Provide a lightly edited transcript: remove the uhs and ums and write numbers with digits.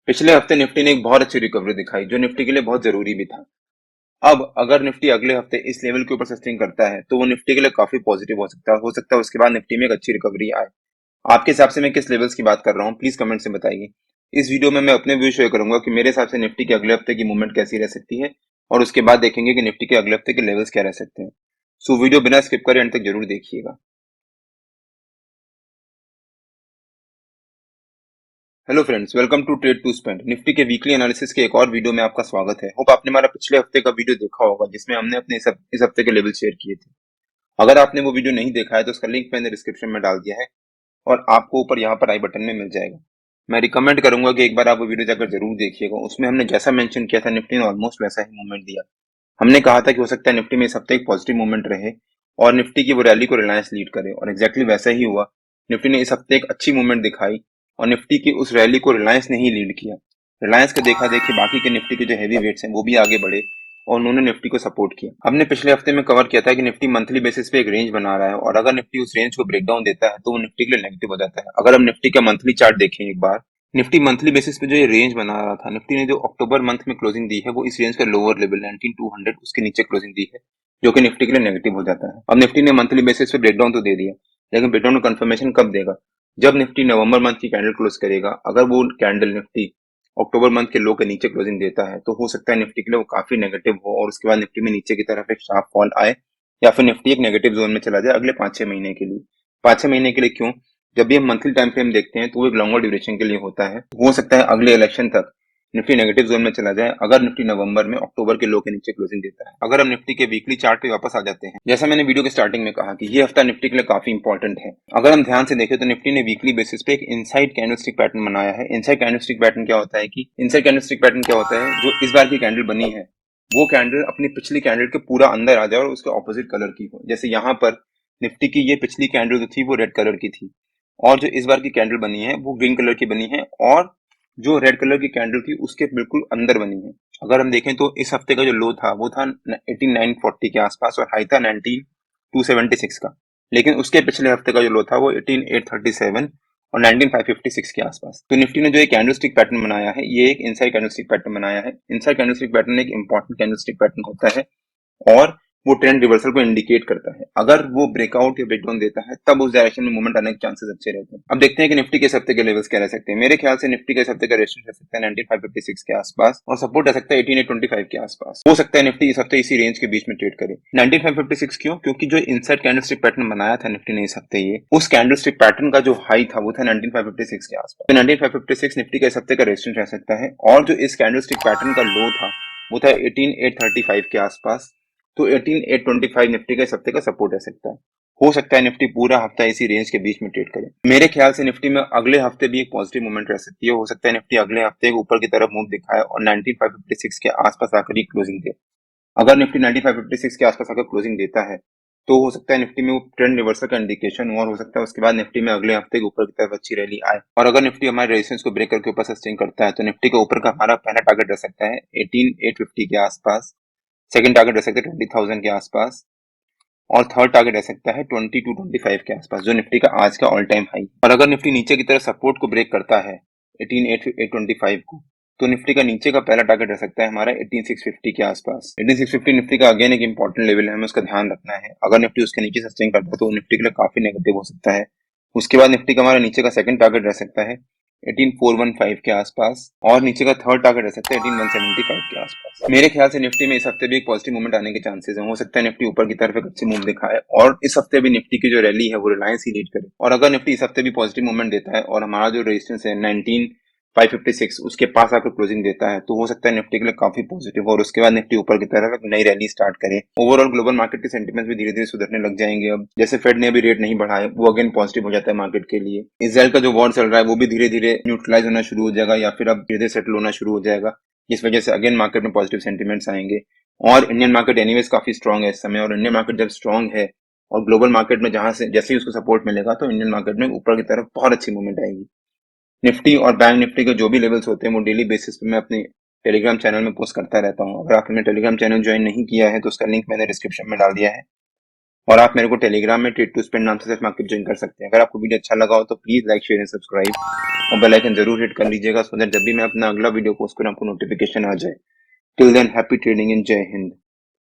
पिछले हफ्ते निफ्टी ने एक बहुत अच्छी रिकवरी दिखाई जो निफ्टी के लिए बहुत जरूरी भी था। अब अगर निफ्टी अगले हफ्ते इस लेवल के ऊपर सस्टेन करता है तो वो निफ्टी के लिए काफी पॉजिटिव हो सकता है उसके बाद निफ्टी में एक अच्छी रिकवरी आए। आपके हिसाब से मैं किस लेवल्स की बात कर रहा हूँ, प्लीज कमेंट से बताइए। इस वीडियो में मैं अपने व्यू शेयर करूंगा कि मेरे हिसाब से निफ्टी के अगले हफ्ते की मूवमेंट कैसी रह सकती है और उसके बाद देखेंगे कि निफ्टी के अगले हफ्ते के लेवल्स क्या रह सकते हैं। सो वीडियो बिना स्किप करे अंत तक जरूर देखिएगा। Hello friends, welcome to trade to spend. Nifty के वीकली एनालिसिस के एक और वीडियो में आपका स्वागत है। होप आपने हमारा पिछले हफ्ते का वीडियो देखा होगा जिसमें हमने अपने इस हफ्ते के लेवल शेयर किए थे। अगर आपने वो वीडियो नहीं देखा है तो उसका लिंक मैंने डिस्क्रिप्शन में डाल दिया है और आपको ऊपर यहाँ पर आई बटन में मिल जाएगा। मैं रिकमेंड करूंगा कि एक बार आप वो वीडियो जाकर जरूर देखिएगा। उसमें हमने जैसा मेंशन किया था निफ्टी ने ऑलमोस्ट वैसा ही मूवमेंट दिया। हमने कहा था कि हो सकता है निफ्टी में इस हफ्ते एक पॉजिटिव मूवमेंट रहे और निफ्टी की वो रैली को रिलायंस लीड करे, और एग्जैक्टली वैसा ही हुआ। निफ्टी ने इस हफ्ते एक अच्छी मूवमेंट दिखाई और निफ्टी की उस रैली को रिलायंस ने ही लीड किया। रिलायंस के देखा देखी बाकी के निफ्टी के जो हैवी वेट्स हैं वो भी आगे बढ़े और उन्होंने निफ्टी को सपोर्ट किया। हमने पिछले हफ्ते में कवर किया था कि निफ्टी मंथली बेसिस पे एक रेंज बना रहा है और अगर निफ्टी उस रेंज को ब्रेक डाउन देता है तो वो निफ्टी के लिए नेगेटिव हो जाता है। अगर हम निफ्टी का मंथली चार्ट देखें एक बार, निफ्टी मंथली बेसिस पे जो ये रेंज बना रहा था, निफ्टी ने जो अक्टूबर मंथ में क्लोजिंग दी है वो इस रेंज का लोअर लेवल 19200 उसके नीचे क्लोजिंग दी है, जो कि निफ्टी के लिए नेगेटिव हो जाता है। अब निफ्टी ने मंथली बेसिस पे ब्रेकडाउन तो दे दिया, लेकिन ब्रेकडाउन का कंफर्मेशन कब देगा? जब निफ्टी नवंबर मंथ की कैंडल क्लोज करेगा। अगर वो कैंडल निफ्टी अक्टूबर मंथ के लो के नीचे क्लोजिंग देता है तो हो सकता है निफ्टी के लिए वो काफी नेगेटिव हो और उसके बाद निफ्टी में नीचे की तरफ एक शार्प फॉल आए या फिर निफ्टी एक नेगेटिव जोन में चला जाए अगले 5-6 महीने के लिए। 5-6 महीने के लिए क्यों? जब भी हम मंथली टाइम फ्रेम देखते हैं तो वो एक लॉन्गर ड्यूरेशन के लिए होता है। हो सकता है अगले इलेक्शन तक निफ्टी नेगेटिव जोन में चला जाए अगर निफ्टी नवंबर में अक्टूबर के लो के नीचे क्लोजिंग देता है। अगर हम निफ्टी के वीकली चार्ट पे वापस आ जाते हैं, जैसा मैंने वीडियो के स्टार्टिंग में कहा कि ये हफ्ता निफ्टी के लिए काफी इंपॉर्टेंट है। अगर हम ध्यान से देखें तो निफ्टी ने वीकली बेसिस पे एक इनसाइड कैंडलस्टिक पैटर्न बनाया है। इनसाइड कैंडलस्टिक पैटर्न क्या होता है कि इनसाइड कैंडलस्टिक पैटर्न क्या होता है, जो इस बार की कैंडल बनी है वो कैंडल अपनी पिछली कैंडल के पूरा अंदर आ जाए और उसके ऑपोजिट कलर की हो। जैसे यहाँ पर निफ्टी की ये पिछली कैंडल जो थी वो रेड कलर की थी और जो इस बार की कैंडल बनी है वो ग्रीन कलर की बनी है और जो रेड कलर की कैंडल थी उसके बिल्कुल अंदर बनी है। अगर हम देखें तो इस हफ्ते का जो लो था वो था 18940 के आसपास और हाई था 19276 का, लेकिन उसके पिछले हफ्ते का जो लो था वो 18837 और 19556 के आसपास। तो निफ्टी ने जो एक कैंडलस्टिक पैटर्न बनाया है ये एक इनसाइड कैंडलस्टिक पैटर्न बनाया है। इनसाइड कैंडलस्टिक पैटर्न एक इंपॉर्टेंट कैंडलस्टिक पैटर्न होता है और वो ट्रेंड रिवर्सल को इंडिकेट करता है। अगर वो ब्रेकआउट या ब्रेकडाउन देता है तब उस डायरेक्शन में मूवमेंट आने के चांसेस अच्छे रहते हैं। अब देखते हैं कि निफ्टी के इस हफ्ते के लेवल्स क्या रह सकते हैं। मेरे ख्याल से निफ्टी के इस हफ्ते का रेजिस्टेंस रह सकता है 19556 के आसपास और सपोर्ट रह सकता है 18825 के आसपास। हो सकता है निफ्टी इस हफ्ते इसी रेंज के बीच में ट्रेड करे। 19556 क्यों? क्योंकि जो इनसाइड कैंडलस्टिक पैटर्न बनाया था निफ्टी ने इस हफ्ते, ये उस कैंडलस्टिक पैटर्न का जो हाई था वो था 19556 के आसपास। तो 19556 निफ्टी का इस हफ्ते का रेजिस्टेंस रह सकता है और जो इस कैंडलस्टिक पैटर्न का लो था वो था 18835 के आसपास। तो 18825 निफ्टी का इस हफ्ते का सपोर्ट रह सकता है। हो सकता है निफ्टी पूरा हफ्ता इसी रेंज के बीच में ट्रेड करे। मेरे ख्याल से निफ्टी में अगले हफ्ते भी एक पॉजिटिव मूवमेंट रह सकती है। हो सकता है निफ्टी अगले हफ्ते ऊपर की तरफ मूव दिखाए और 19556 के आसपास आकर ही क्लोजिंग दे। अगर निफ्टी 19556 के आसपास आकर क्लोजिंग देता है तो हो सकता है निफ्टी में वो ट्रेंड रिवर्सल का इंडिकेशन हो और हो सकता है उसके बाद निफ्टी में अगले हफ्ते के ऊपर की तरफ अच्छी रैली आए। और अगर निफ्टी हमारे रेजिस्टेंस को ब्रेक करके ऊपर सस्टेन करता है तो निफ्टी के ऊपर का हमारा पहला टारगेट रह सकता है 18850 के आसपास, सेकंड टारगेट रह सकता है 20000 के आसपास और थर्ड टारगेट रह सकता है 2225 के आसपास, जो निफ्टी का आज का ऑल टाइम हाई। और अगर निफ्टी नीचे की तरफ सपोर्ट को ब्रेक करता है 18825 को, तो निफ्टी का नीचे का पहला टारगेट रह सकता है हमारा 18650 के आसपास। 18650 निफ्टी का अगेन एक इंपॉर्टेंट लेवल है, हमें उसका ध्यान रखना है। अगर निफ्टी उसके नीचे सस्टेन करता है तो निफ्टी के लिए काफी नेगेटिव हो सकता है। उसके बाद निफ्टी का हमारा नीचे का सेकंड टारगेट रह सकता है 18415 के आसपास और नीचे का थर्ड टारगेट रह सकता है 18175 के आसपास। मेरे ख्याल से निफ्टी में इस हफ्ते भी एक पॉजिटिव मूवमेंट आने के चांसेस हैं। हो सकता है निफ्टी ऊपर की तरफ एक अच्छी मूव दिखाए और इस हफ्ते भी निफ्टी की जो रैली है वो रिलायंस ही लीड करे। और अगर निफ्टी इस हफ्ते भी पॉजिटिव मूवमेंट देता है और हमारा जो रेजिस्टेंस है 19556 उसके पास आकर क्लोजिंग देता है तो हो सकता है निफ्टी के लिए काफी पॉजिटिव और उसके बाद निफ्टी ऊपर की तरफ एक नई रैली स्टार्ट करे। ओवरऑल ग्लोबल मार्केट के सेंटीमेंट्स भी धीरे धीरे सुधरने लग जाएंगे। अब जैसे फेड ने अभी रेट नहीं बढ़ाए वो अगेन पॉजिटिव हो जाता है मार्केट के लिए। इसराइल का जो वॉर चल रहा है वो भी धीरे धीरे न्यूट्रलाइज होना शुरू हो जाएगा या फिर अब धीरे धीरे सेटल होना शुरू हो जाएगा, जिस वजह से अगेन मार्केट में पॉजिटिव सेंटीमेंट्स आएंगे। और इंडियन मार्केट एनीवेज काफी स्ट्रांग है इस समय, और इंडियन मार्केट जब स्ट्रांग है और ग्लोबल मार्केट में जहां से जैसे ही उसको सपोर्ट मिलेगा तो इंडियन मार्केट में ऊपर की तरफ बहुत अच्छी मूवमेंट आएगी। निफ्टी और बैंक निफ्टी के जो भी लेवल्स होते हैं वो डेली बेसिस पे मैं अपने टेलीग्राम चैनल में पोस्ट करता रहता हूँ। अगर आपने टेलीग्राम चैनल ज्वाइन नहीं किया है तो उसका लिंक मैंने डिस्क्रिप्शन में डाल दिया है। और आप मेरे को टेलीग्राम में ट्रेड टू स्पेंड नाम से सेल्फ मार्केट ज्वाइन कर सकते हैं। अगर आपको वीडियो अच्छा लगा हो तो please like share and subscribe और बेल आइकन जरूर हिट कर लीजिएगा, सो दैट जब भी मैं अपना अगला वीडियो पोस्ट करूं आपको नोटिफिकेशन आ जाए। Till than happy trading in जय हिंद।